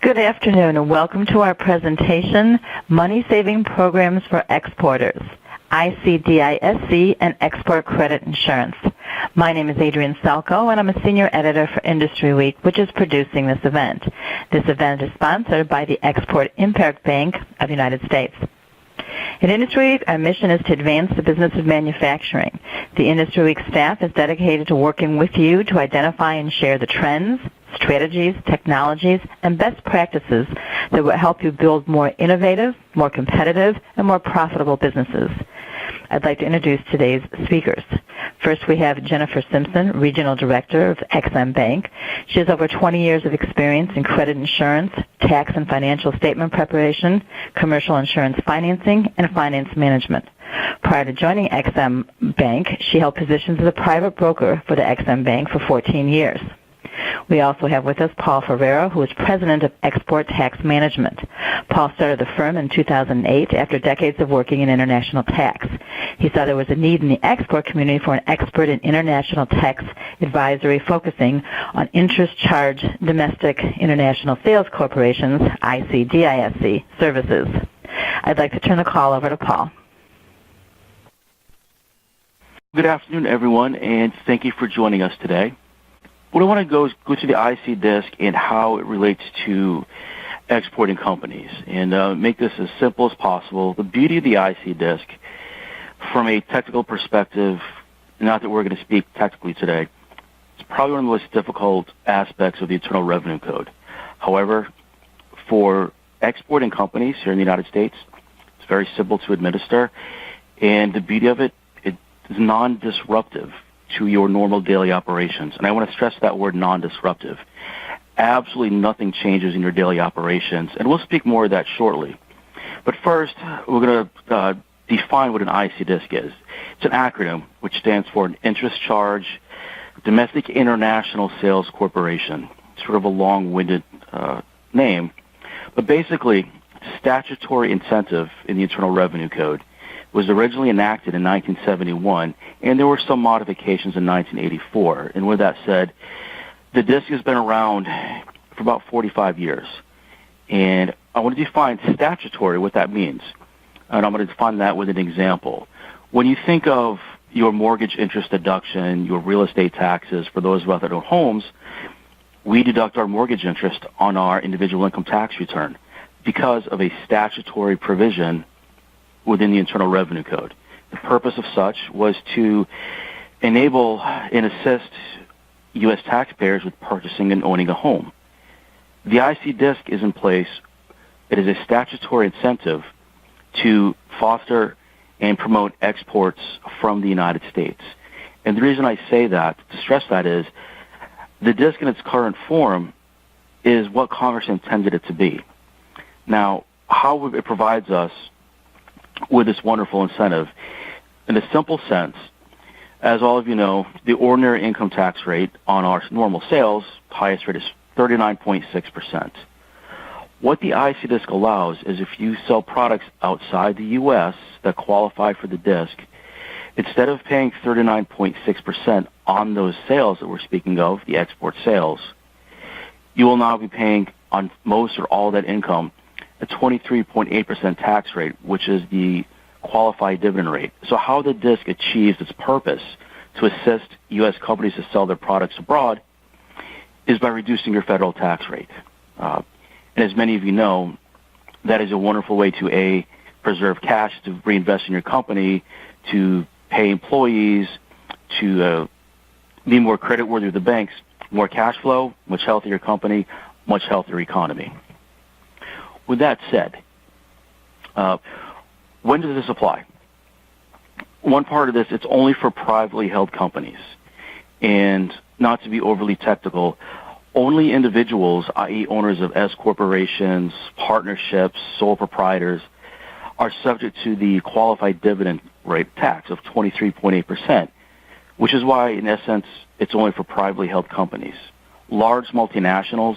Good afternoon and welcome to our presentation, Money Saving Programs for Exporters, ICDISC and Export Credit Insurance. My name is Adrienne Salco and I'm a Senior Editor for Industry Week, which is producing this event. This event is sponsored by the Export Impact Bank of the United States. At Industry Week, our mission is to advance the business of manufacturing. The Industry Week staff is dedicated to working with you to identify and share the trends, strategies, technologies, and best practices that will help you build more innovative, more competitive, and more profitable businesses. I'd like to introduce today's speakers. First, we have Jennifer Simpson, Regional Director of Ex-Im Bank. She has over 20 years of experience in credit insurance, tax and financial statement preparation, commercial insurance financing, and finance management. Prior to joining Ex-Im Bank, she held positions as a private broker for the Ex-Im Bank for 14 years. We also have with us Paul Ferreira, who is President of Export Tax Management. Paul started the firm in 2008 after decades of working in international tax. He saw there was a need in the export community for an expert in international tax advisory focusing on interest charge domestic international sales corporations, ICDISC, services. I'd like to turn the call over to Paul. Good afternoon, everyone, and thank you for joining us today. What I want to go through the ICDISC and how it relates to exporting companies and make this as simple as possible. The beauty of the ICDISC from a technical perspective, not that we're going to speak technically today, it's probably one of the most difficult aspects of the Internal Revenue Code. However, for exporting companies here in the United States, it's very simple to administer, and the beauty of it is non-disruptive to your normal daily operations. And I want to stress that word non-disruptive. Absolutely nothing changes in your daily operations, and we'll speak more of that shortly. But first, we're going to define what an ICDISC is. It's an acronym which stands for an Interest Charge Domestic International Sales Corporation. It's sort of a long-winded name, but basically, it's a statutory incentive in the Internal Revenue Code. Was originally enacted in 1971, and there were some modifications in 1984. And with that said, the DISC has been around for about 45 years. And I want to define statutory, what that means. And I'm going to define that with an example. When you think of your mortgage interest deduction, your real estate taxes, for those of us that own homes, we deduct our mortgage interest on our individual income tax return because of a statutory provision within the Internal Revenue Code. The purpose of such was to enable and assist U.S. taxpayers with purchasing and owning a home. The ICDISC is in place. It is a statutory incentive to foster and promote exports from the United States. And the reason I say that, to stress that, is the DISC in its current form is what Congress intended it to be. Now, how it provides us with this wonderful incentive. In a simple sense, as all of you know, the ordinary income tax rate on our normal sales, highest rate is 39.6%. What the ICDISC allows is if you sell products outside the U.S. that qualify for the DISC, instead of paying 39.6% on those sales that we're speaking of, the export sales, you will now be paying on most or all of that income a 23.8% tax rate, which is the qualified dividend rate. So how the DISC achieves its purpose to assist U.S. companies to sell their products abroad is by reducing your federal tax rate. And as many of you know, that is a wonderful way to, A, preserve cash, to reinvest in your company, to pay employees, to be more creditworthy with the banks, more cash flow, much healthier company, much healthier economy. With that said, when does this apply? One part of this, it's only for privately held companies. And not to be overly technical, only individuals, i.e. owners of S corporations, partnerships, sole proprietors, are subject to the qualified dividend rate tax of 23.8%, which is why, in essence, it's only for privately held companies. Large multinationals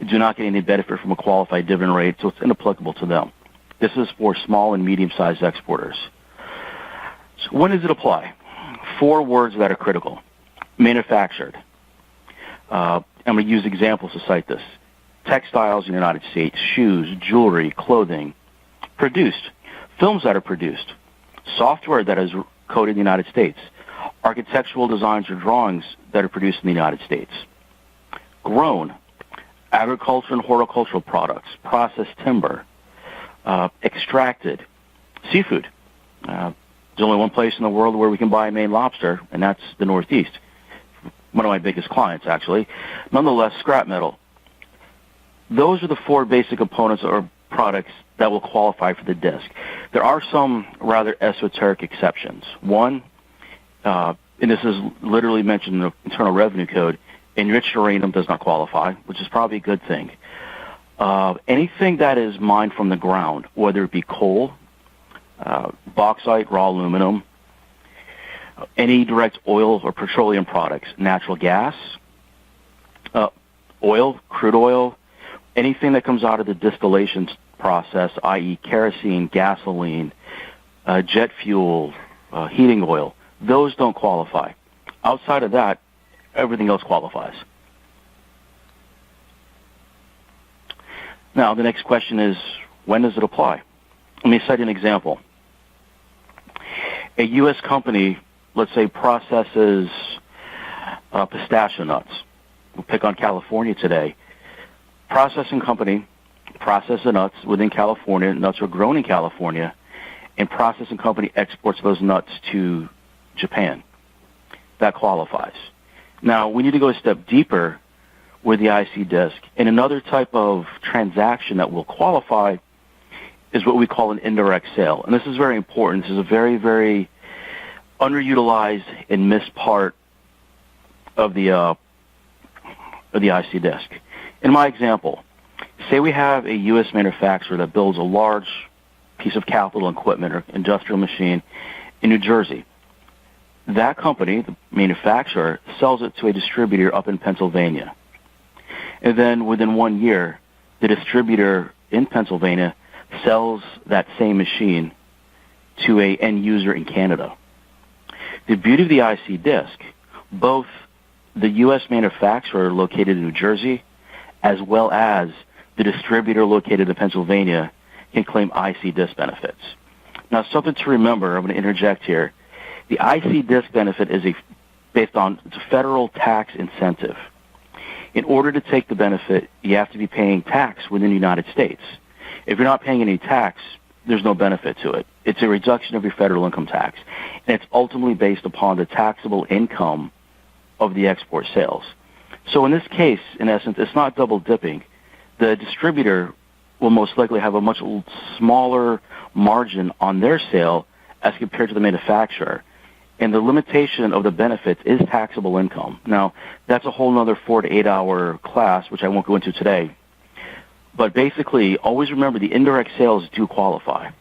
do not get any benefit from a qualified dividend rate, so it's inapplicable to them. This is for small and medium-sized exporters. So when does it apply? 4 words that are critical. Manufactured. I'm going to use examples to cite this. textiles in the United States, shoes, jewelry, clothing, produced, films that are produced, software that is coded in the United States, architectural designs or drawings that are produced in the United States, grown, agriculture and horticultural products, processed timber, extracted, seafood. There's only one place in the world where we can buy Maine lobster, and that's the Northeast. One of my biggest clients, actually. Nonetheless, scrap metal. Those are the four basic components or products that will qualify for the DISC. There are some rather esoteric exceptions. One, and this is literally mentioned in the Internal Revenue Code, enriched uranium does not qualify, which is probably a good thing. Anything that is mined from the ground, whether it be coal, bauxite, raw aluminum, any direct oil or petroleum products, natural gas, oil, crude oil, anything that comes out of the distillation process, i.e. kerosene, gasoline, jet fuel, heating oil, those don't qualify. Outside of that, everything else qualifies. Now, the next question is, when does it apply? Let me cite an example. A U.S. company, let's say, processes pistachio nuts. We'll pick on California today. Processing company processes the nuts within California. Nuts are grown in California, and processing company exports those nuts to Japan. That qualifies. Now, we need to go a step deeper with the IC DISC. And another type of transaction that will qualify is what we call an indirect sale. And this is very important. This is a very, very underutilized and missed part of the IC DISC. In my example, say we have a U.S. manufacturer that builds a large piece of capital equipment or industrial machine in New Jersey. That company, the manufacturer, sells it to a distributor up in Pennsylvania. And then within 1 year, the distributor in Pennsylvania sells that same machine to an end user in Canada. The beauty of the IC DISC, both the U.S. manufacturer located in New Jersey as well as the distributor located in Pennsylvania can claim IC DISC benefits. Now, something to remember, I'm going to interject here. The IC DISC benefit is based on it's a federal tax incentive. In order to take the benefit, you have to be paying tax within the United States. If you're not paying any tax, there's no benefit to it. It's a reduction of your federal income tax. And it's ultimately based upon the taxable income of the export sales. So in this case, in essence, it's not double dipping. The distributor will most likely have a much smaller margin on their sale as compared to the manufacturer. And the limitation of the benefits is taxable income. Now, that's a whole other 4 to 8 hour class, which I won't go into today. But basically, always remember the indirect sales do qualify.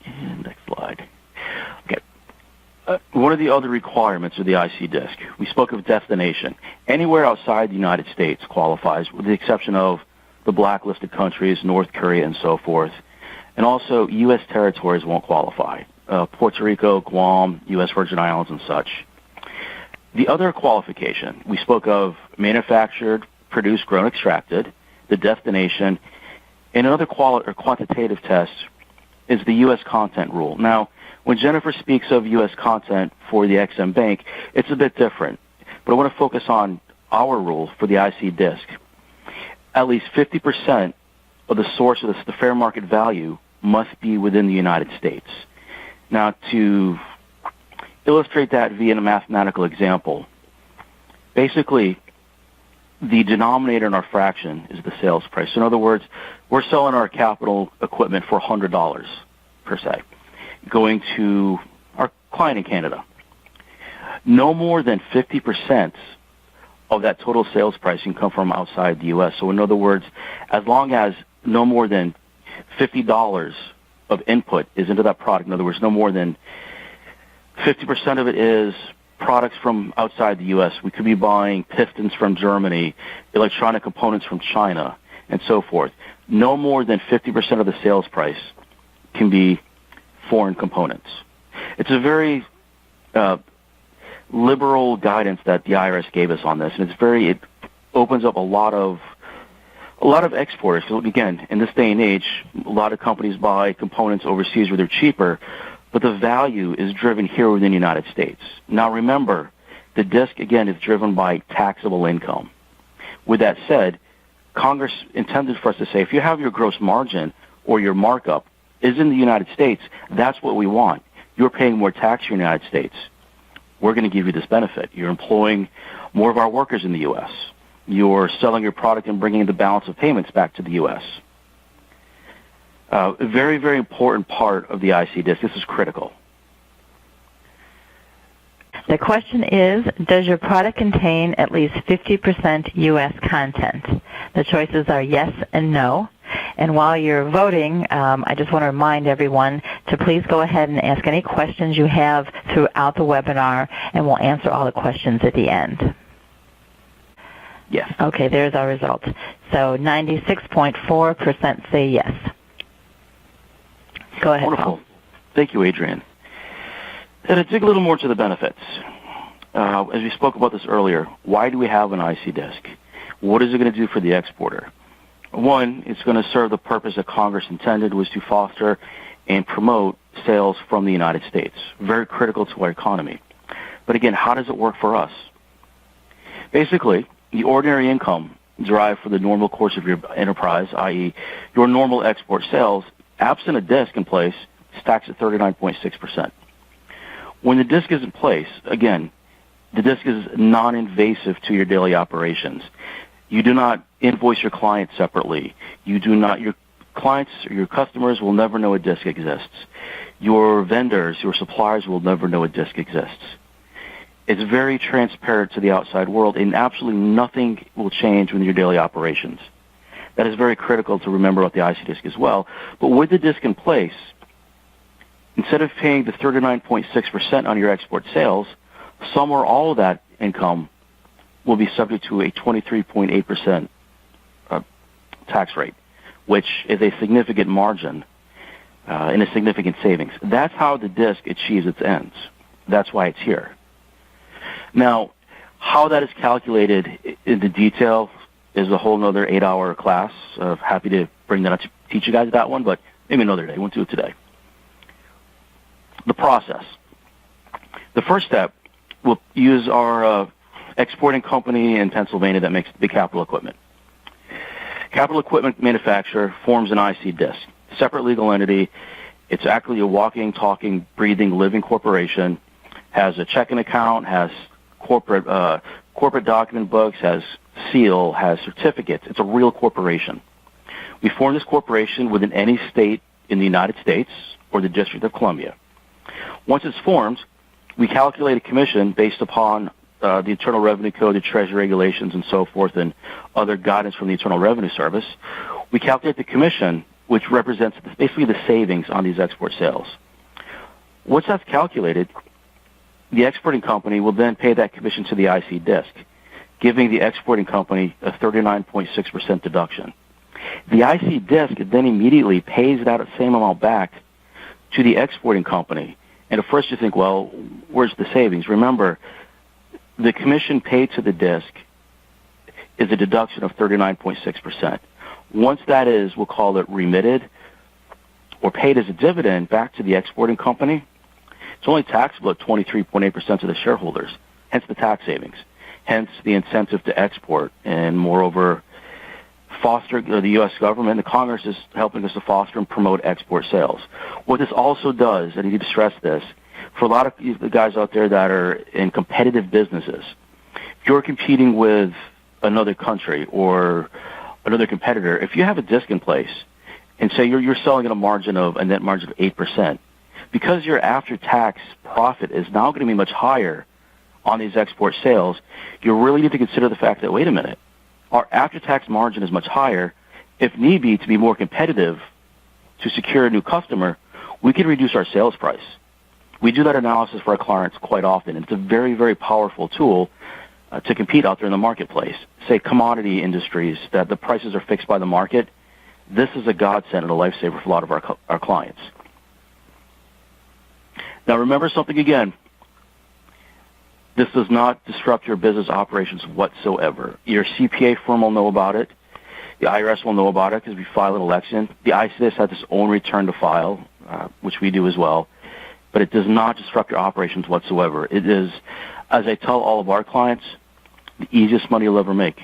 And next slide. Okay. What are the other requirements of the IC DISC? We spoke of destination. Anywhere outside the United States qualifies, with the exception of the blacklisted countries, North Korea, and so forth. And also, U.S. territories won't qualify. Puerto Rico, Guam, U.S. Virgin Islands, and such. The other qualification, we spoke of manufactured, produced, grown, extracted, the destination, and another quantitative test is the U.S. content rule. Now, when Jennifer speaks of U.S. content for the EXIM Bank, it's a bit different. But I want to focus on our rule for the IC DISC. At least 50% of the source of the fair market value must be within the United States. Now, to illustrate that via a mathematical example, basically, the denominator in our fraction is the sales price. So in other words, we're selling our capital equipment for $100 per se, going to our client in Canada. No more than 50% of that total sales price can come from outside the U.S. So in other words, as long as no more than $50 of input is into that product, in other words, no more than 50% of it is products from outside the U.S. We could be buying pistons from Germany, electronic components from China, and so forth. No more than 50% of the sales price can be foreign components. It's a very liberal guidance that the IRS gave us on this, and it opens up a lot of exporters. So again, in this day and age, a lot of companies buy components overseas where they're cheaper, but the value is driven here within the United States. Now remember, the DISC, again, is driven by taxable income. With that said, Congress intended for us to say, if you have your gross margin or your markup is in the United States, that's what we want. You're paying more tax in the United States. We're going to give you this benefit. You're employing more of our workers in the U.S. You're selling your product and bringing the balance of payments back to the U.S. A very, very important part of the IC DISC. This is critical. The question is, does your product contain at least 50% U.S. content? The choices are yes and no. And while you're voting, I just want to remind everyone to please go ahead and ask any questions you have throughout the webinar, and we'll answer all the questions at the end. Yes. Okay, there's our results. So 96.4% say yes. Go ahead, Wonderful. Paul. Thank you, Adrian. And to dig a little more to the benefits, as we spoke about this earlier, why do we have an IC DISC? What is it going to do for the exporter? One, it's going to serve the purpose that Congress intended, was to foster and promote sales from the United States. Very critical to our economy. But again, how does it work for us? Basically, the ordinary income derived from the normal course of your enterprise, i.e. your normal export sales, absent a DISC in place, stacks at 39.6%. When the DISC is in place, again, the DISC is non-invasive to your daily operations. You do not invoice your clients separately. Your clients or your customers will never know a DISC exists. Your vendors, your suppliers will never know a DISC exists. It's very transparent to the outside world, and absolutely nothing will change with your daily operations. That is very critical to remember about the IC DISC as well. But with the DISC in place, instead of paying the 39.6% on your export sales, some or all of that income will be subject to a 23.8% tax rate, which is a significant margin and a significant savings. That's how the DISC achieves its ends. That's why it's here. Now, how that is calculated in the detail is a whole other 8-hour class. Happy to bring that up to teach you guys that one, but maybe another day. We won't do it today. The process. The first step, we'll use our exporting company in Pennsylvania that makes big capital equipment. Capital equipment manufacturer forms an IC DISC, separate legal entity. It's actually a walking, talking, breathing, living corporation, has a checking account, has corporate document books, has seal, has certificates. It's a real corporation. We form this corporation within any state in the United States or the District of Columbia. Once it's formed, we calculate a commission based upon the Internal Revenue Code, the Treasury regulations, and so forth, and other guidance from the Internal Revenue Service. We calculate the commission, which represents basically the savings on these export sales. Once that's calculated, the exporting company will then pay that commission to the IC DISC, giving the exporting company a 39.6% deduction. The IC DISC then immediately pays that same amount back to the exporting company. And at first you think, well, where's the savings? Remember, the commission paid to the DISC is a deduction of 39.6%. Once that is, we'll call it remitted or paid as a dividend back to the exporting company, it's only taxable at 23.8% to the shareholders, hence the tax savings, hence the incentive to export, and moreover, foster the U.S. government, the Congress is helping us to foster and promote export sales. What this also does, and I need to stress this, for a lot of the guys out there that are in competitive businesses, if you're competing with another country or another competitor, if you have a DISC in place and say you're selling at a net margin of 8%, because your after-tax profit is now going to be much higher on these export sales, you really need to consider the fact that, wait a minute, our after-tax margin is much higher. If need be, to be more competitive, to secure a new customer, we can reduce our sales price. We do that analysis for our clients quite often, and it's a very, very powerful tool to compete out there in the marketplace. Say commodity industries that the prices are fixed by the market, this is a godsend and a lifesaver for a lot of our clients. Now remember something again. This does not disrupt your business operations whatsoever. Your CPA firm will know about it. The IRS will know about it because we file an election. The ICDIS has its own return to file, which we do as well. But it does not disrupt your operations whatsoever. It is, as I tell all of our clients, the easiest money you'll ever make.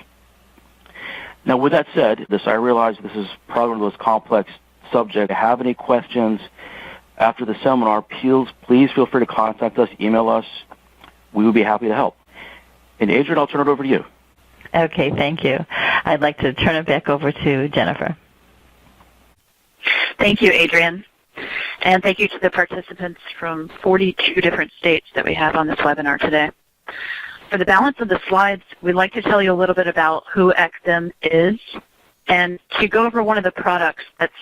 Now, with that said, I realize this is probably one of those complex subjects. If you have any questions after the seminar, please feel free to contact us, email us. We will be happy to help. And Adrian, I'll turn it over to you. Okay, thank you. I'd like to turn it back over to Jennifer. Thank you, Adrian. And thank you to the participants from 42 different states that we have on this webinar today. For the balance of the slides, we'd like to tell you a little bit about who XM is and to go over one of the products that's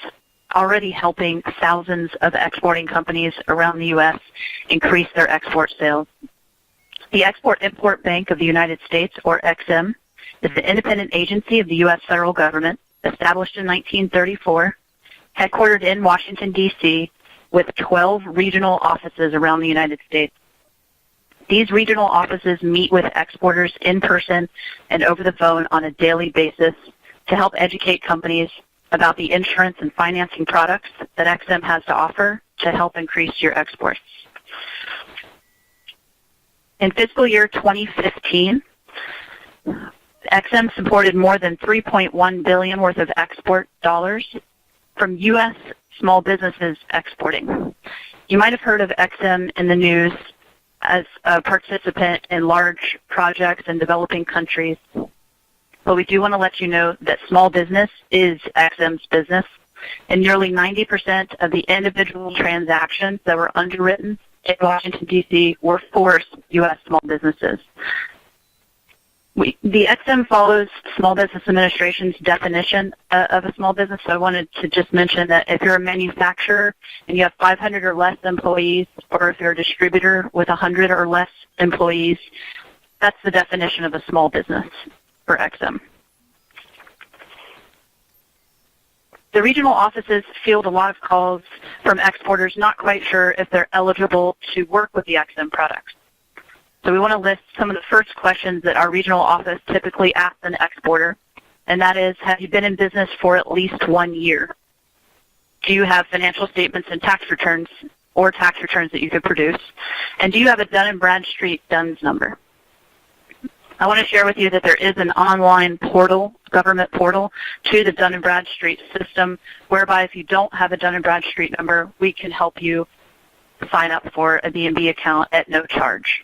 already helping thousands of exporting companies around the U.S. increase their export sales. The Export-Import Bank of the United States, or EXIM, is the independent agency of the U.S. federal government, established in 1934, headquartered in Washington, D.C., with 12 regional offices around the United States. These regional offices meet with exporters in person and over the phone on a daily basis to help educate companies about the insurance and financing products that EXIM has to offer to help increase your exports. In fiscal year 2015, EXIM supported more than $3.1 billion worth of export dollars from U.S. small businesses exporting. You might have heard of EXIM in the news as a participant in large projects in developing countries, but we do want to let you know that small business is EXIM's business, and nearly 90% of the individual transactions that were underwritten in Washington, D.C. were for U.S. small businesses. The EXIM follows Small Business Administration's definition of a small business, so I wanted to just mention that if you're a manufacturer and you have 500 or less employees, or if you're a distributor with 100 or less employees, that's the definition of a small business for EXIM. The regional offices field a lot of calls from exporters not quite sure if they're eligible to work with the EXIM products. So we want to list some of the first questions that our regional office typically asks an exporter, and that is, have you been in business for at least 1 year? Do you have financial statements and tax returns or tax returns that you could produce? And do you have a Dun & Bradstreet DUNS number? I want to share with you that there is an online portal, government portal, to the Dun & Bradstreet system, whereby if you don't have a Dun & Bradstreet number, we can help you sign up for a D&B account at no charge.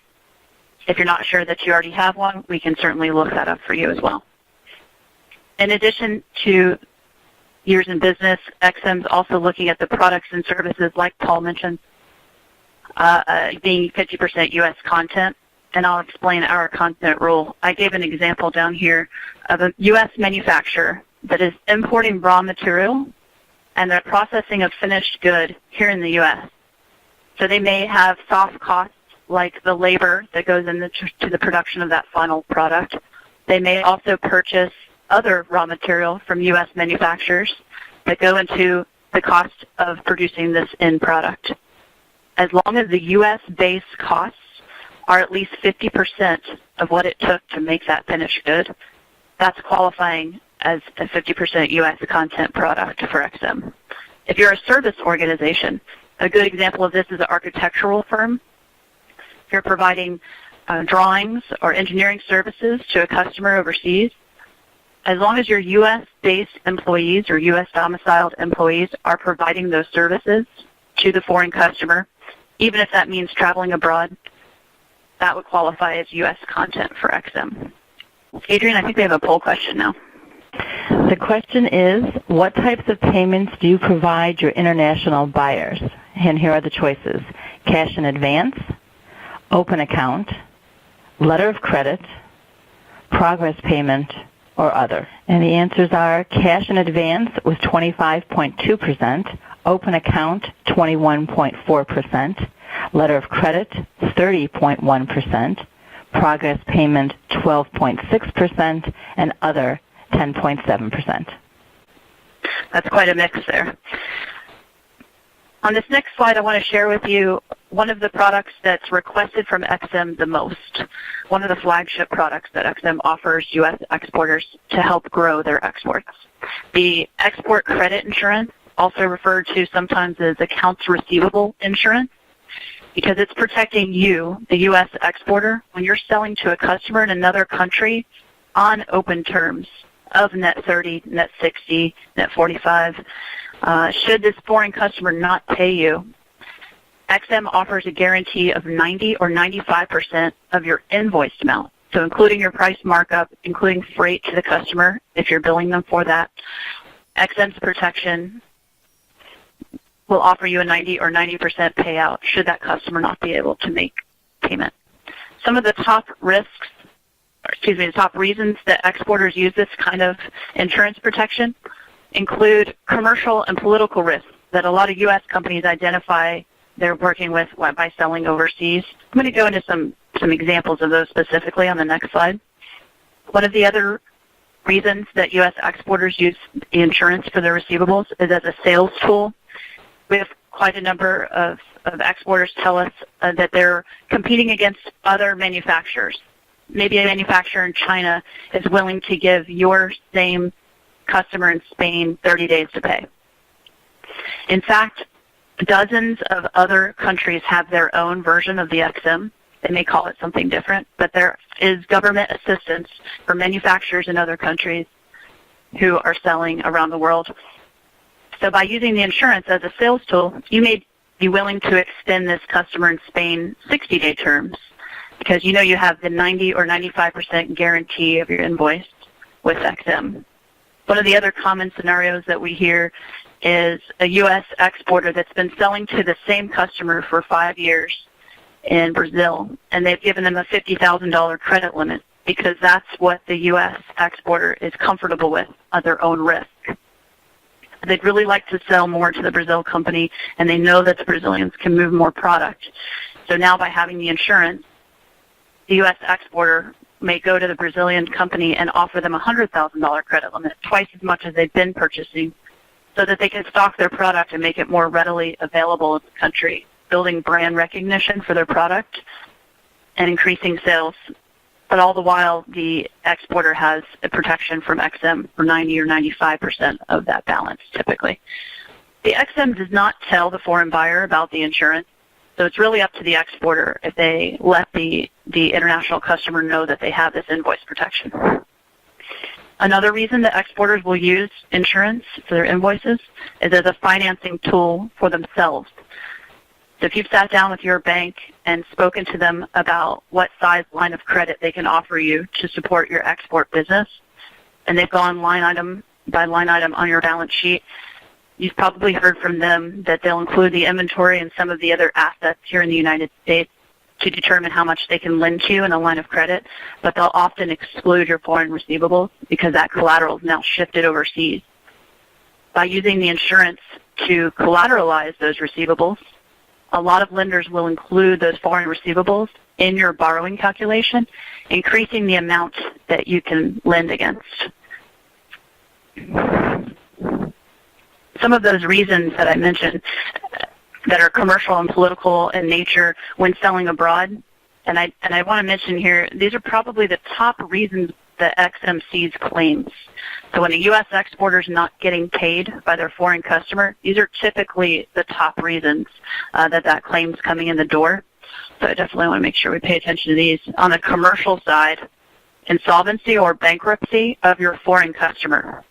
If you're not sure that you already have one, we can certainly look that up for you as well. In addition to years in business, EXIM's also looking at the products and services, like Paul mentioned, being 50% U.S. content, and I'll explain our content rule. I gave an example down here of a U.S. manufacturer that is importing raw material and the processing of finished good here in the U.S. So they may have soft costs like the labor that goes into the production of that final product. They may also purchase other raw material from U.S. manufacturers that go into the cost of producing this end product. As long as the U.S. base costs are at least 50% of what it took to make that finished good, that's qualifying as a 50% U.S. content product for EXIM. If you're a service organization, a good example of this is an architectural firm. If you're providing drawings or engineering services to a customer overseas, as long as your U.S.-based employees or U.S. domiciled employees are providing those services to the foreign customer, even if that means traveling abroad, that would qualify as U.S. content for EXIM. Adrian, I think we have a poll question now. The question is, what types of payments do you provide your international buyers? And here are the choices: cash in advance, open account, letter of credit, progress payment, or other. And the answers are cash in advance was 25.2%, open account 21.4%, letter of credit 30.1%, progress payment 12.6%, and other 10.7%. That's quite a mix there. On this next slide, I want to share with you one of the products that's requested from EXIM the most, one of the flagship products that EXIM offers U.S. exporters to help grow their exports. The export credit insurance, also referred to sometimes as accounts receivable insurance, because it's protecting you, the U.S. exporter, when you're selling to a customer in another country on open terms of net 30, net 60, net 45. Should this foreign customer not pay you, EXIM offers a guarantee of 90 or 95% of your invoiced amount. So including your price markup, including freight to the customer, if you're billing them for that, EXIM's protection will offer you a 90 or 90% payout should that customer not be able to make payment. Some of the top risks, the top reasons that exporters use this kind of insurance protection include commercial and political risks that a lot of U.S. companies identify they're working with by selling overseas. I'm going to go into some examples of those specifically on the next slide. One of the other reasons that U.S. exporters use the insurance for their receivables is as a sales tool. We have quite a number of exporters tell us that they're competing against other manufacturers. Maybe a manufacturer in China is willing to give your same customer in Spain 30 days to pay. In fact, dozens of other countries have their own version of the EXIM. They may call it something different, but there is government assistance for manufacturers in other countries who are selling around the world. So by using the insurance as a sales tool, you may be willing to extend this customer in Spain 60-day terms because you know you have the 90 or 95% guarantee of your invoice with EXIM. One of the other common scenarios that we hear is a U.S. exporter that's been selling to the same customer for 5 years in Brazil, and they've given them a $50,000 credit limit because that's what the U.S. exporter is comfortable with at their own risk. They'd really like to sell more to the Brazil company, and they know that the Brazilians can move more product. So now by having the insurance, the U.S. exporter may go to the Brazilian company and offer them a $100,000 credit limit, twice as much as they've been purchasing, so that they can stock their product and make it more readily available in the country, building brand recognition for their product and increasing sales. But all the while, the exporter has a protection from EXIM for 90 or 95% of that balance, typically. The EXIM does not tell the foreign buyer about the insurance, so it's really up to the exporter if they let the international customer know that they have this invoice protection. Another reason that exporters will use insurance for their invoices is as a financing tool for themselves. So if you've sat down with your bank and spoken to them about what size line of credit they can offer you to support your export business, and they've gone line item by line item on your balance sheet, you've probably heard from them that they'll include the inventory and some of the other assets here in the United States to determine how much they can lend to you in a line of credit, but they'll often exclude your foreign receivables because that collateral is now shifted overseas. By using the insurance to collateralize those receivables, a lot of lenders will include those foreign receivables in your borrowing calculation, increasing the amount that you can lend against. Some of those reasons that I mentioned that are commercial and political in nature when selling abroad, and I want to mention here, these are probably the top reasons that EXIM sees claims. So when a U.S. exporter is not getting paid by their foreign customer, these are typically the top reasons that claim's coming in the door. So I definitely want to make sure we pay attention to these. On the commercial side, insolvency or bankruptcy of your foreign customer.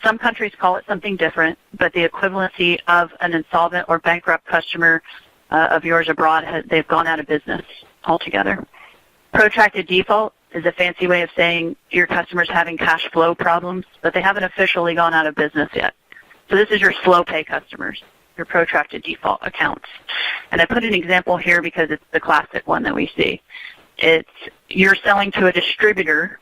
Some countries call it something different, but the equivalency of an insolvent or bankrupt customer of yours abroad, they've gone out of business altogether. Protracted default is a fancy way of saying your customer's having cash flow problems, but they haven't officially gone out of business yet. So this is your slow pay customers, your protracted default accounts. And I put an example here because it's the classic one that we see. It's you're selling to a distributor.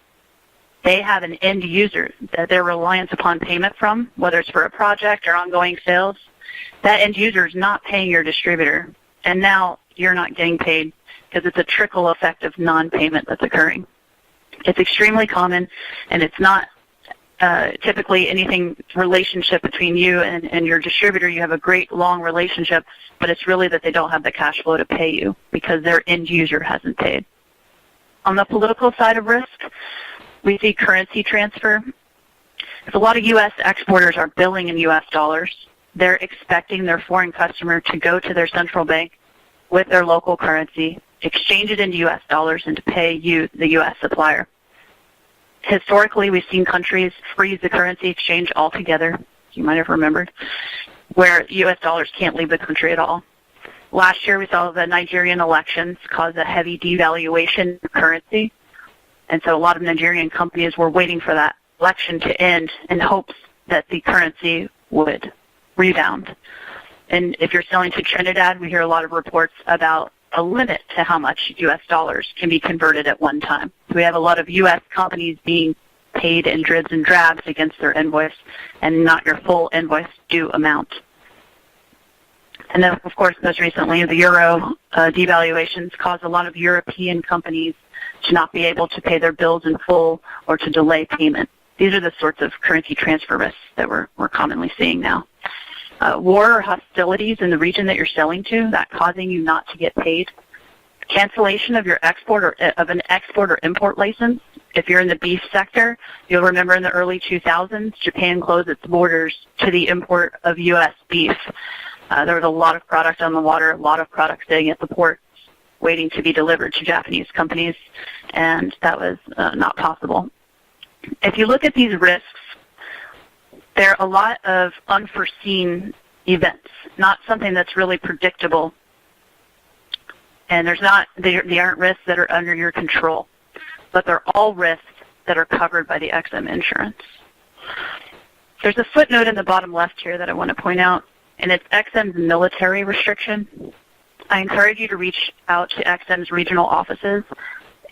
They have an end user that they're reliant upon payment from, whether it's for a project or ongoing sales. That end user is not paying your distributor, and now you're not getting paid because it's a trickle effect of non-payment that's occurring. It's extremely common, and it's not typically anything relationship between you and your distributor, you have a great long relationship, but it's really that they don't have the cash flow to pay you because their end user hasn't paid. On the political side of risk, we see currency transfer. If a lot of U.S. exporters are billing in U.S. dollars, they're expecting their foreign customer to go to their central bank with their local currency, exchange it into U.S. dollars, and to pay you, the U.S. supplier. Historically, we've seen countries freeze the currency exchange altogether, you might have remembered, where U.S. dollars can't leave the country at all. Last year, we saw the Nigerian elections cause a heavy devaluation of currency, and so a lot of Nigerian companies were waiting for that election to end in hopes that the currency would rebound. And if you're selling to Trinidad, we hear a lot of reports about a limit to how much U.S. dollars can be converted at one time. So we have a lot of U.S. companies being paid in dribs and drabs against their invoice and not your full invoice due amount. And then, of course, most recently, the euro devaluations caused a lot of European companies to not be able to pay their bills in full or to delay payment. These are the sorts of currency transfer risks that we're commonly seeing now. War or hostilities in the region that you're selling to, that causing you not to get paid. Cancellation of your export or of an export or import license. If you're in the beef sector, you'll remember in the early 2000s, Japan closed its borders to the import of U.S. beef. There was a lot of product on the water, a lot of product sitting at the port waiting to be delivered to Japanese companies, and that was not possible. If you look at these risks, there are a lot of unforeseen events, not something that's really predictable. And they aren't risks that are under your control, but they're all risks that are covered by the XM insurance. There's a footnote in the bottom left here that I want to point out, and it's XM's military restriction. I encourage you to reach out to XM's regional offices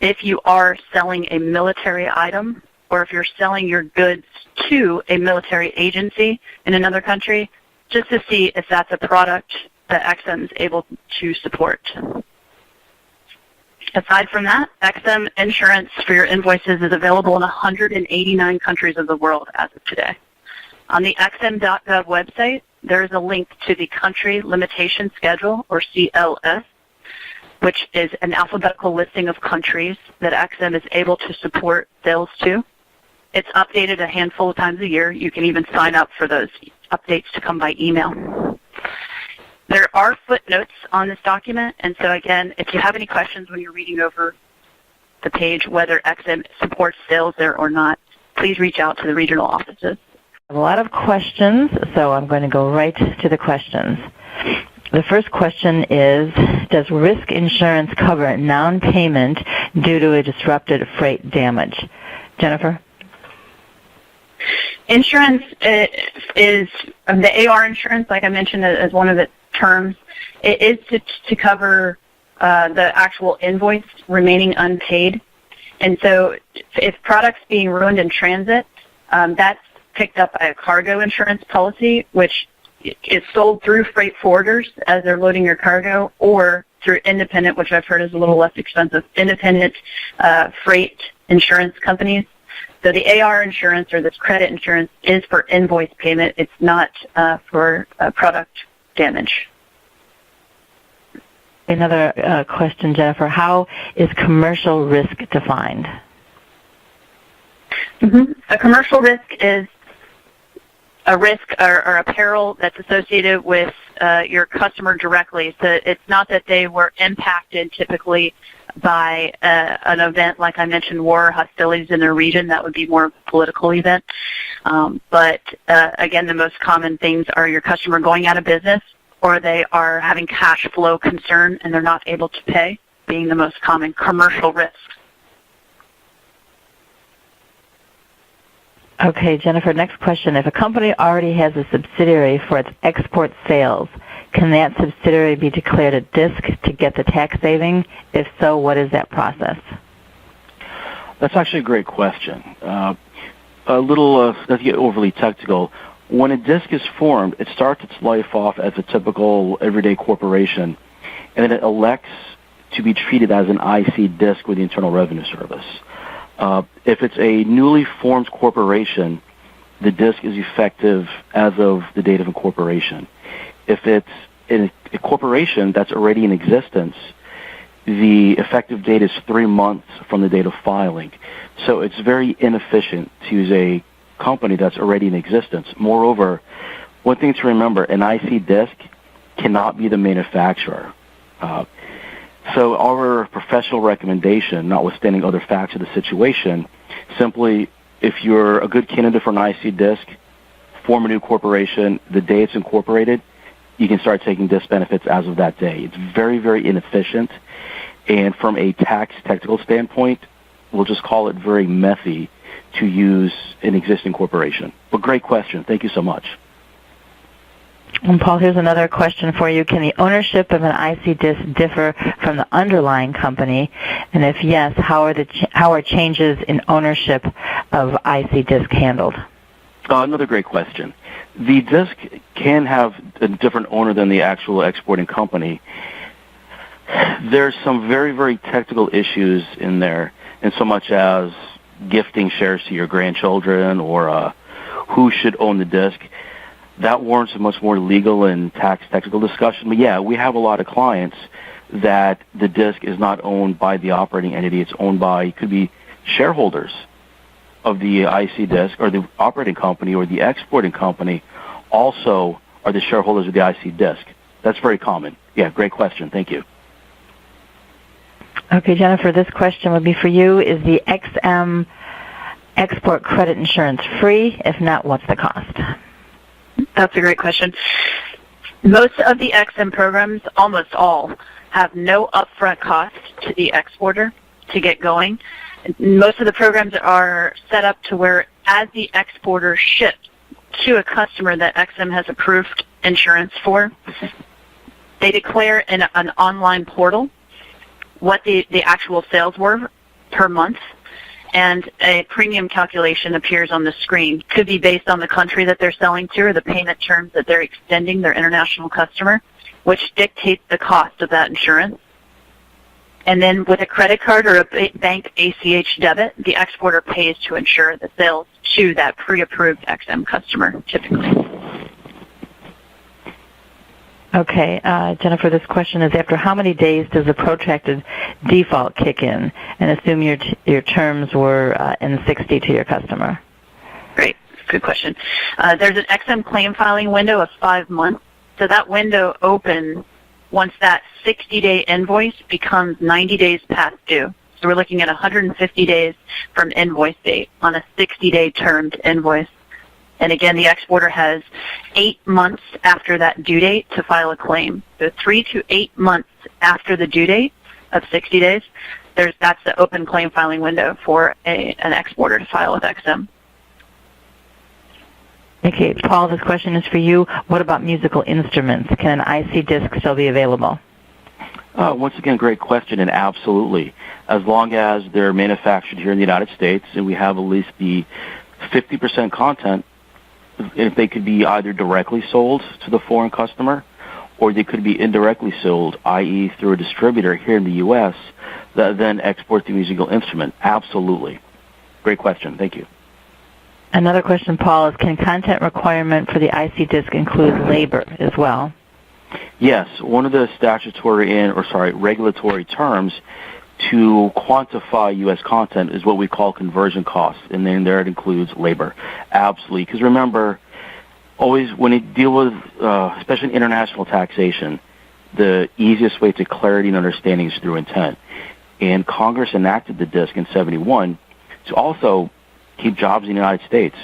if you are selling a military item, or if you're selling your goods to a military agency in another country, just to see if that's a product that XM is able to support. Aside from that, XM insurance for your invoices is available in 189 countries of the world as of today. On the xm.gov website, there is a link to the Country Limitation Schedule, or CLS, which is an alphabetical listing of countries that XM is able to support sales to. It's updated a handful of times a year. You can even sign up for those updates to come by email. There are footnotes on this document, and so again, if you have any questions when you're reading over the page, whether XM supports sales there or not, please reach out to the regional offices. A lot of questions, so I'm going to go right to the questions. The first question is, does risk insurance cover non-payment due to a disrupted freight damage? Jennifer? Insurance is the AR insurance, like I mentioned, as one of its terms. It is to cover the actual invoice remaining unpaid. And so if products being ruined in transit, that's picked up by a cargo insurance policy, which is sold through freight forwarders as they're loading your cargo, or through independent, which I've heard is a little less expensive, independent freight insurance companies. So the AR insurance, or this credit insurance, is for invoice payment. It's not for product damage. Another question, Jennifer. How is commercial risk defined? A commercial risk is a risk or a peril that's associated with your customer directly. So it's not that they were impacted typically by an event like I mentioned, war or hostilities in their region. That would be more of a political event. But again, the most common things are your customer going out of business, or they are having cash flow concern and they're not able to pay, being the most common commercial risk. Okay, Jennifer, next question. If a company already has a subsidiary for its export sales, can that subsidiary be declared a DISC to get the tax saving? If so, what is that process? That's actually a great question. A little, not to get overly technical, when a DISC is formed, it starts its life off as a typical everyday corporation, and then it elects to be treated as an IC DISC with the Internal Revenue Service. If it's a newly formed corporation, the DISC is effective as of the date of incorporation. If it's a corporation that's already in existence, the effective date is 3 months from the date of filing. So it's very inefficient to use a company that's already in existence. Moreover, one thing to remember, an IC DISC cannot be the manufacturer. So our professional recommendation, notwithstanding other facts of the situation, simply if you're a good candidate for an IC DISC, form a new corporation. The day it's incorporated, you can start taking DISC benefits as of that day. It's very, very inefficient. And from a tax technical standpoint, we'll just call it very methy to use an existing corporation. But great question. Thank you so much. And Paul, here's another question for you. Can the ownership of an IC DISC differ from the underlying company? And if yes, how are changes in ownership of IC DISC handled? Another great question. The DISC can have a different owner than the actual exporting company. There's some very, very technical issues in there, in so much as gifting shares to your grandchildren or who should own the DISC. That warrants a much more legal and tax technical discussion. But yeah, we have a lot of clients that the DISC is not owned by the operating entity. It's owned by, it could be shareholders of the IC DISC, or the operating company or the exporting company also are the shareholders of the IC DISC. That's very common. Yeah, great question. Thank you. Okay, Jennifer, this question would be for you. Is the XM export credit insurance free? If not, what's the cost? That's a great question. Most of the XM programs, almost all, have no upfront cost to the exporter to get going. Most of the programs are set up to where, as the exporter ships to a customer that XM has approved insurance for, they declare in an online portal what the actual sales were per month, and a premium calculation appears on the screen. Could be based on the country that they're selling to or the payment terms that they're extending their international customer, which dictates the cost of that insurance. And then with a credit card or a bank ACH debit, the exporter pays to insure the sales to that pre-approved XM customer, typically. Okay, Jennifer, this question is, after how many days does a protracted default kick in? And assume your terms were in 60 to your customer. Great. Good question. There's an XM claim filing window of 5 months. So that window opens once that 60-day invoice becomes 90 days past due. So we're looking at 150 days from invoice date on a 60-day termed invoice. And again, the exporter has 8 months after that due date to file a claim. So 3 to 8 months after the due date of 60 days, that's the open claim filing window for an exporter to file with XM. Okay, Paul, this question is for you. What about musical instruments? Can an IC DISC still be available? Once again, great question, and absolutely. As long as they're manufactured here in the United States and we have at least the 50% content, if they could be either directly sold to the foreign customer or they could be indirectly sold, i.e. through a distributor here in the U.S. that then exports the musical instrument. Absolutely. Great question. Thank you. Another question, Paul, is can content requirement for the IC DISC include labor as well? Yes. One of the regulatory terms to quantify U.S. content is what we call conversion costs, and then there it includes labor. Absolutely. Because remember, always when you deal with, especially in international taxation, the easiest way to clarity and understanding is through intent. And Congress enacted the DISC in 1971 to also keep jobs in the United States.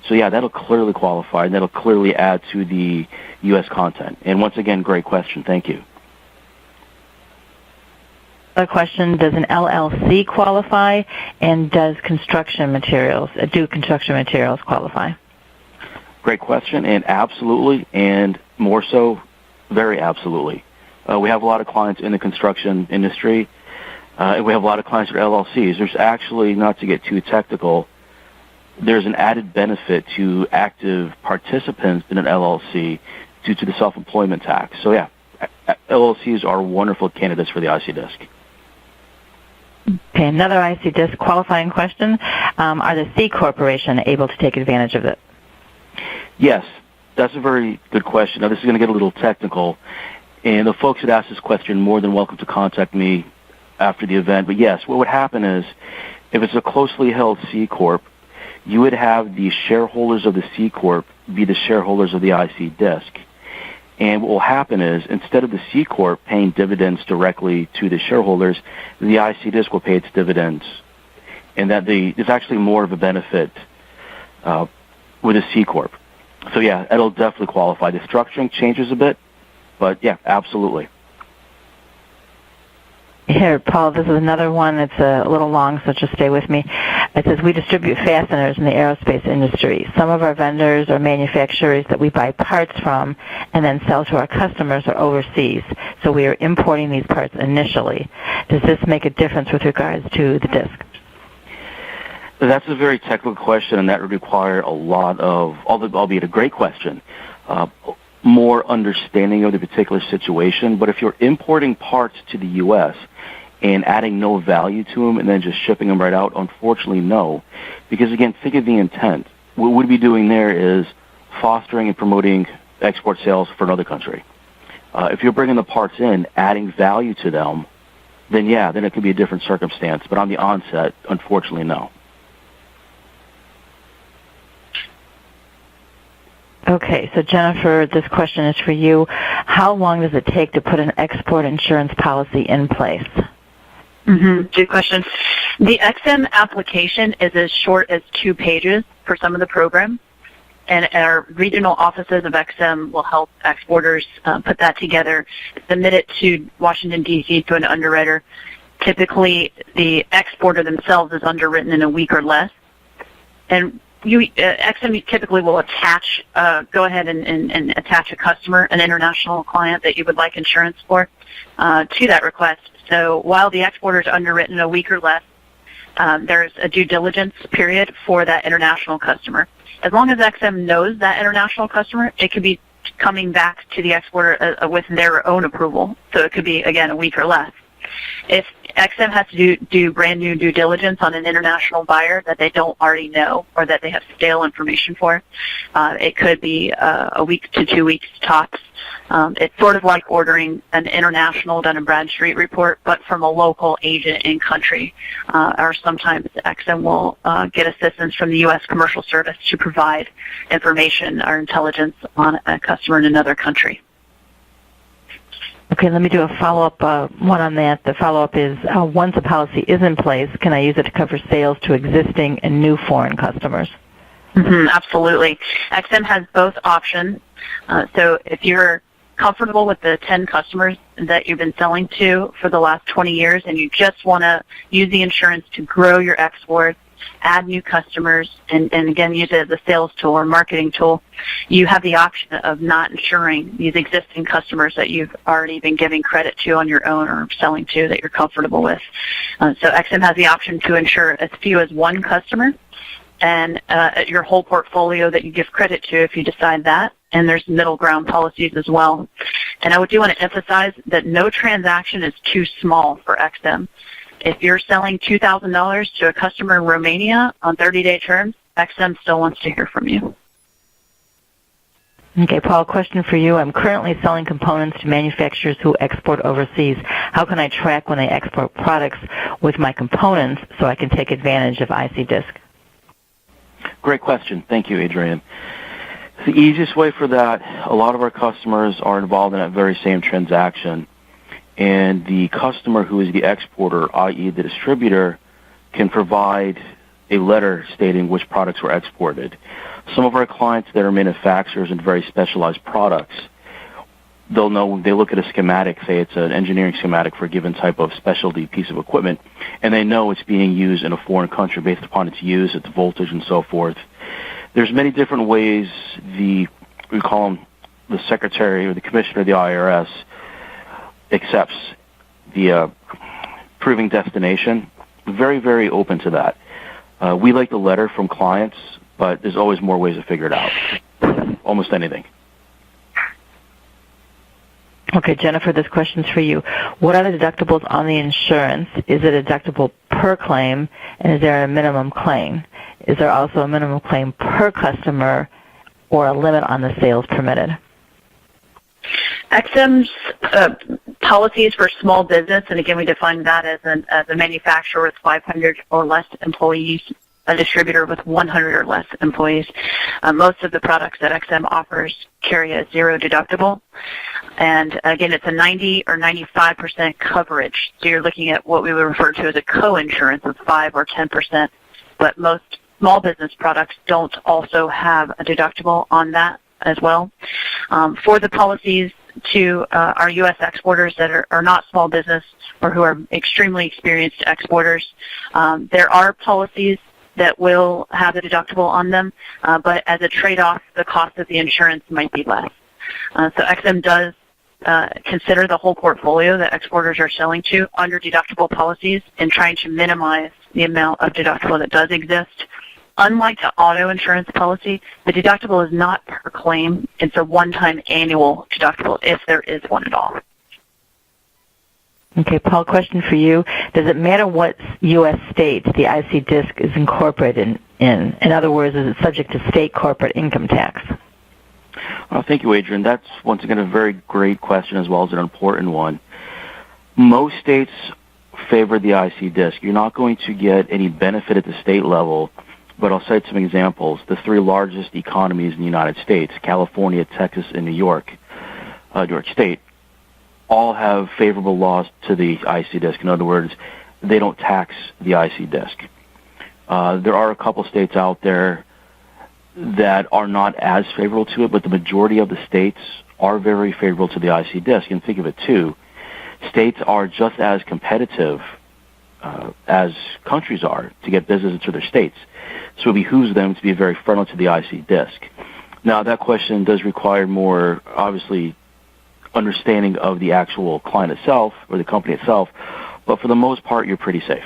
So yeah, that'll clearly qualify, and that'll clearly add to the U.S. content. And once again, great question. Thank you. Another question, does an LLC qualify, and do construction materials qualify? Great question, and absolutely, and more so, very absolutely. We have a lot of clients in the construction industry, and we have a lot of clients that are LLCs. There's actually, not to get too technical, there's an added benefit to active participants in an LLC due to the self-employment tax. So yeah, LLCs are wonderful candidates for the IC DISC. Okay, another IC DISC qualifying question. Are the C Corporation able to take advantage of it? Yes, that's a very good question. Now, this is going to get a little technical, and the folks that asked this question are more than welcome to contact me after the event. But yes, what would happen is, if it's a closely held C Corp, you would have the shareholders of the C Corp be the shareholders of the IC DISC. And what will happen is, instead of the C Corp paying dividends directly to the shareholders, the IC DISC will pay its dividends. And that there's actually more of a benefit with a C Corp. So yeah, it'll definitely qualify. The structuring changes a bit, but yeah, absolutely. Here, Paul, this is another one. It's a little long, so just stay with me. It says, we distribute fasteners in the aerospace industry. Some of our vendors or manufacturers that we buy parts from and then sell to our customers are overseas, so we are importing these parts initially. Does this make a difference with regards to the disc? That's a very technical question, and that would require a lot of, albeit a great question, more understanding of the particular situation. But if you're importing parts to the U.S. and adding no value to them and then just shipping them right out, unfortunately, no. Because, again, think of the intent. What we'd be doing there is fostering and promoting export sales for another country. If you're bringing the parts in, adding value to them, then, yeah, then it could be a different circumstance. But on the onset, unfortunately, no. Okay, so Jennifer, this question is for you. How long does it take to put an export insurance policy in place? Good question. The XM application is as short as 2 pages for some of the programs, and our regional offices of XM will help exporters put that together, submit it to Washington, D.C. to an underwriter. Typically, the exporter themselves is underwritten in a week or less, and XM typically will attach, go ahead and attach a customer, an international client that you would like insurance for, to that request. So while the exporter is underwritten in a week or less, there's a due diligence period for that international customer. As long as XM knows that international customer, it could be coming back to the exporter with their own approval. So it could be, again, a week or less. If XM has to do brand new due diligence on an international buyer that they don't already know or that they have stale information for, it could be a week to 2 weeks tops. It's sort of like ordering an international Dun & Bradstreet report, but from a local agent in country. Or sometimes XM will get assistance from the U.S. Commercial Service to provide information or intelligence on a customer in another country. Okay, let me do a follow-up one on that. The follow-up is, once a policy is in place, can I use it to cover sales to existing and new foreign customers? Absolutely. XM has both options. So if you're comfortable with the 10 customers that you've been selling to for the last 20 years and you just want to use the insurance to grow your exports, add new customers, and again, use it as a sales tool or marketing tool, you have the option of not insuring these existing customers that you've already been giving credit to on your own or selling to that you're comfortable with. So XM has the option to insure as few as 1 customer and your whole portfolio that you give credit to if you decide that. And there's middle ground policies as well. And I do want to emphasize that no transaction is too small for XM. If you're selling $2,000 to a customer in Romania on 30-day terms, XM still wants to hear from you. Okay, Paul, question for you. I'm currently selling components to manufacturers who export overseas. How can I track when they export products with my components so I can take advantage of IC DISC? Great question. Thank you, Adrienne. The easiest way for that, a lot of our customers are involved in that very same transaction. And the customer who is the exporter, i.e. the distributor, can provide a letter stating which products were exported. Some of our clients that are manufacturers in very specialized products, they'll know, they look at a schematic, say it's an engineering schematic for a given type of specialty piece of equipment, and they know it's being used in a foreign country based upon its use, its voltage, and so forth. There's many different ways we call them the secretary or the commissioner of the IRS, accepts the proving destination. Very, very open to that. We like the letter from clients, but there's always more ways to figure it out. Almost anything. Okay, Jennifer, this question's for you. What are the deductibles on the insurance? Is it a deductible per claim, and is there a minimum claim? Is there also a minimum claim per customer or a limit on the sales permitted? XM's policies for small business, and again, we define that as a manufacturer with 500 or less employees, a distributor with 100 or less employees. Most of the products that XM offers carry a zero deductible. And again, it's a 90 or 95% coverage. So you're looking at what we would refer to as a co-insurance of 5 or 10%. But most small business products don't also have a deductible on that as well. For the policies to our U.S. exporters that are not small business or who are extremely experienced exporters, there are policies that will have a deductible on them, but as a trade-off, the cost of the insurance might be less. So XM does consider the whole portfolio that exporters are selling to under deductible policies and trying to minimize the amount of deductible that does exist. Unlike the auto insurance policy, the deductible is not per claim. It's a one-time annual deductible if there is one at all. Okay, Paul, question for you. Does it matter what U.S. state the IC DISC is incorporated in? In other words, is it subject to state corporate income tax? Thank you, Adrian. That's, once again, a very great question as well as an important one. Most states favor the IC DISC. You're not going to get any benefit at the state level, but I'll cite some examples. The three largest economies in the United States, California, Texas, and New York State, all have favorable laws to the IC DISC. In other words, they don't tax the IC DISC. There are a couple states out there that are not as favorable to it, but the majority of the states are very favorable to the IC DISC. And think of it, too. States are just as competitive as countries are to get business into their states. So it behooves them to be very friendly to the IC DISC. Now, that question does require more, obviously, understanding of the actual client itself or the company itself, but for the most part, you're pretty safe.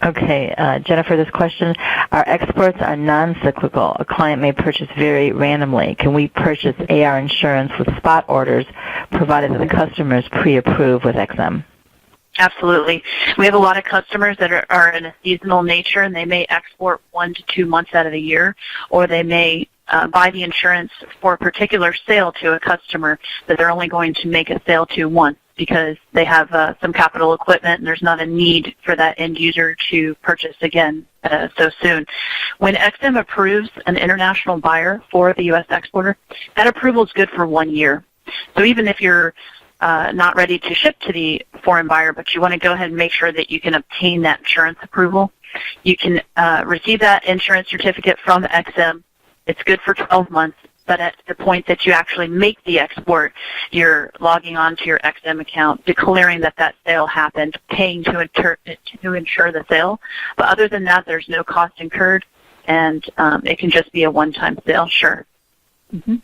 Okay, Jennifer, this question, our exports are non-cyclical. A client may purchase very randomly. Can we purchase AR insurance with spot orders provided that the customer is pre-approved with XM? Absolutely. We have a lot of customers that are in a seasonal nature, and they may export 1 to 2 months out of the year, or they may buy the insurance for a particular sale to a customer that they're only going to make a sale to once because they have some capital equipment and there's not a need for that end user to purchase again so soon. When XM approves an international buyer for the U.S. exporter, that approval is good for 1 year. So even if you're not ready to ship to the foreign buyer, but you want to go ahead and make sure that you can obtain that insurance approval, you can receive that insurance certificate from XM. It's good for 12 months, but at the point that you actually make the export, you're logging on to your XM account, declaring that that sale happened, paying to insure the sale. But other than that, there's no cost incurred, and it can just be a one-time sale, sure. Mm-hmm.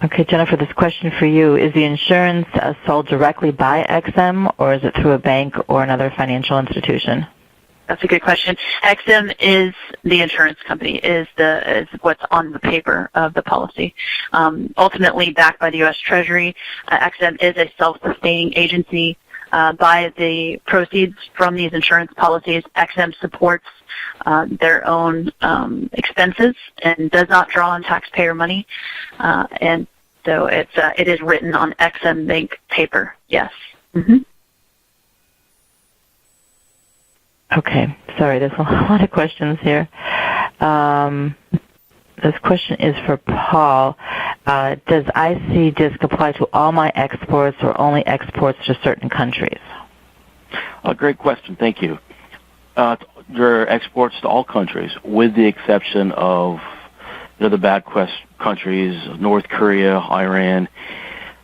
Okay, Jennifer, this question for you. Is the insurance sold directly by XM, or is it through a bank or another financial institution? That's a good question. XM is the insurance company, is what's on the paper of the policy. Ultimately, backed by the U.S. Treasury, XM is a self-sustaining agency. By the proceeds from these insurance policies, XM supports their own expenses and does not draw on taxpayer money. And so it is written on XM Bank paper, yes. Mm-hmm. Okay, sorry, there's a lot of questions here. This question is for Paul. Does IC DISC apply to all my exports or only exports to certain countries? Great question, thank you. Your exports to all countries, with the exception of the bad countries, North Korea, Iran.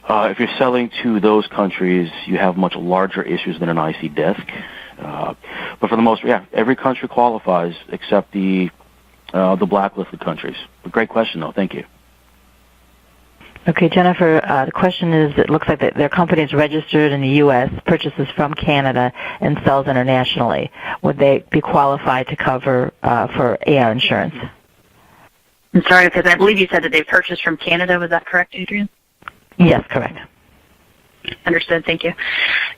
If you're selling to those countries, you have much larger issues than an IC DISC. But for the most, every country qualifies except the blacklisted countries. But great question, though. Thank you. Okay, Jennifer, the question is, it looks like their company is registered in the U.S., purchases from Canada, and sells internationally. Would they be qualified to cover for AR insurance? I'm sorry, because I believe you said that they purchased from Canada. Was that correct, Adrian? Yes, correct. Understood. Thank you.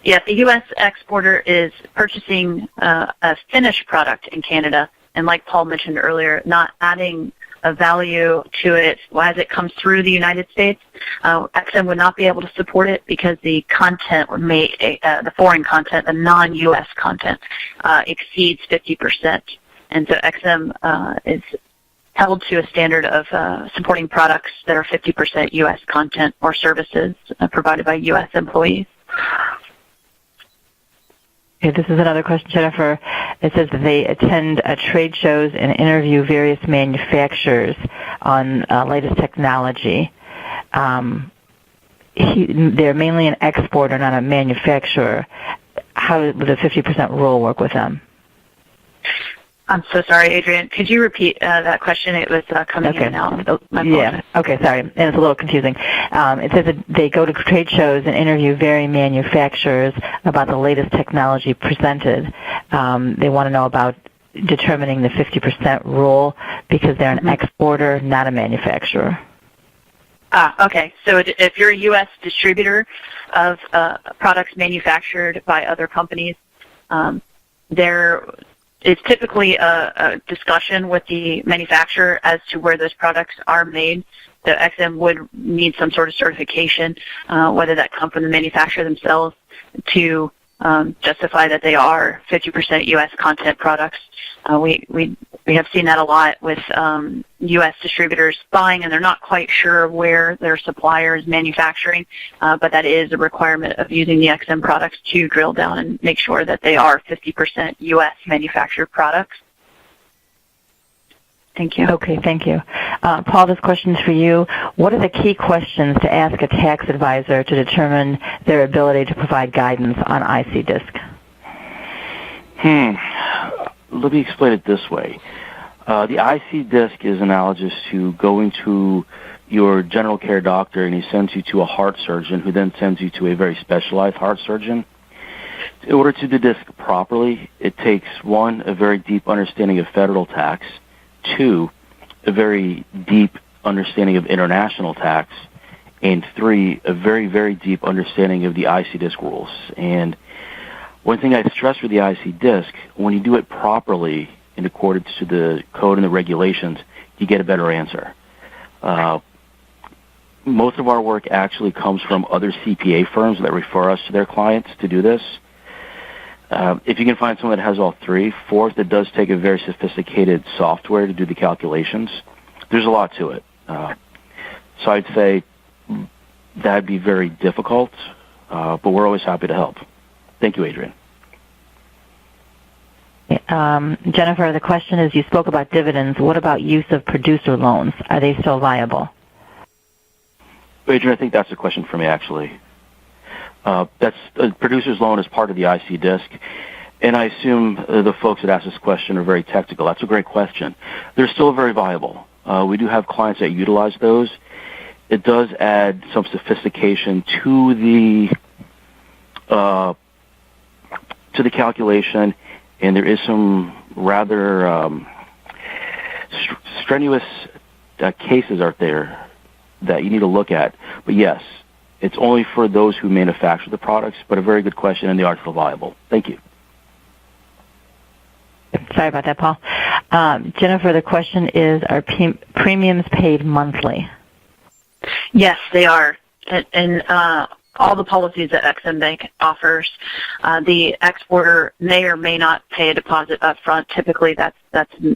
Yeah, the U.S. exporter is purchasing a finished product in Canada, and like Paul mentioned earlier, not adding of value to it as it comes through the United States, XM would not be able to support it because the content the foreign content, the non-U.S. content, exceeds 50%. And so XM is held to a standard of supporting products that are 50% U.S. content or services provided by U.S. employees. Okay, this is another question, Jennifer. It says that they attend trade shows and interview various manufacturers on latest technology. They're mainly an exporter, not a manufacturer. How would the 50% rule work with them? I'm so sorry, Adrian. Could you repeat that question? It was coming in and out. Yeah. Okay, sorry. And it's a little confusing. It says that they go to trade shows and interview varying manufacturers about the latest technology presented. They want to know about determining the 50% rule because they're an exporter, not a manufacturer. Okay. So if you're a U.S. distributor of products manufactured by other companies, it's typically a discussion with the manufacturer as to where those products are made. The XM would need some sort of certification, whether that comes from the manufacturer themselves, to justify that they are 50% U.S. content products. We have seen that a lot with U.S. distributors buying, and they're not quite sure where their supplier is manufacturing, but that is a requirement of using the XM products to drill down and make sure that they are 50% U.S. manufactured products. Thank you. Okay, thank you. Paul, this question is for you. What are the key questions to ask a tax advisor to determine their ability to provide guidance on IC DISC? Let me explain it this way. The IC DISC is analogous to going to your general care doctor and he sends you to a heart surgeon who then sends you to a very specialized heart surgeon. In order to do DISC properly, it takes, one, a very deep understanding of federal tax, two, a very deep understanding of international tax, and three, a very, very deep understanding of the IC DISC rules. And one thing I stress with the IC DISC, when you do it properly in accordance to the code and the regulations, you get a better answer. Most of our work actually comes from other CPA firms that refer us to their clients to do this. If you can find someone that has all three, fourth, it does take a very sophisticated software to do the calculations. There's a lot to it. So I'd say that'd be very difficult, but we're always happy to help. Thank you, Adrian. Jennifer, the question is, you spoke about dividends. What about use of producer loans? Are they still viable? Adrian, I think that's a question for me, actually. That's a producer's loan is part of the IC DISC, and I assume the folks that asked this question are very technical. That's a great question. They're still very viable. We do have clients that utilize those. It does add some sophistication to the calculation, and there is some rather strenuous cases out there that you need to look at. But yes, it's only for those who manufacture the products, but a very good question, and they are still viable. Thank you. Sorry about that, Paul. Jennifer, the question is, are premiums paid monthly? Yes, they are. And all the policies that XM Bank offers, the exporter may or may not pay a deposit up front. Typically, that's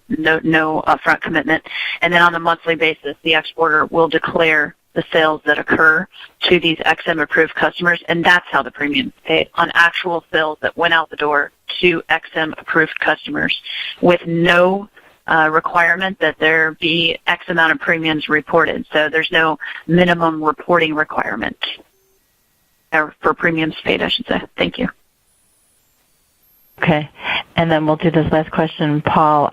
no upfront commitment. And then on a monthly basis, the exporter will declare the sales that occur to these XM-approved customers, and that's how the premium is paid, on actual sales that went out the door to XM-approved customers, with no requirement that there be X amount of premiums reported. So there's no minimum reporting requirement for premiums paid, I should say. Thank you. Okay. And then we'll do this last question. Paul,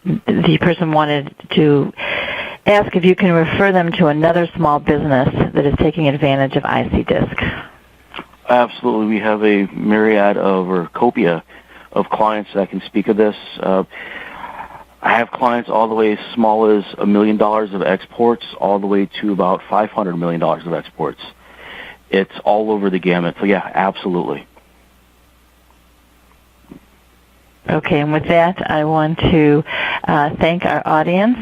the person wanted to ask if you can refer them to another small business that is taking advantage of IC DISC. Absolutely. We have a myriad or copia of clients that can speak of this. I have clients all the way as small as $1 million of exports, all the way to about $500 million of exports. It's all over the gamut. So, yeah, absolutely. Okay, and with that, I want to thank our audience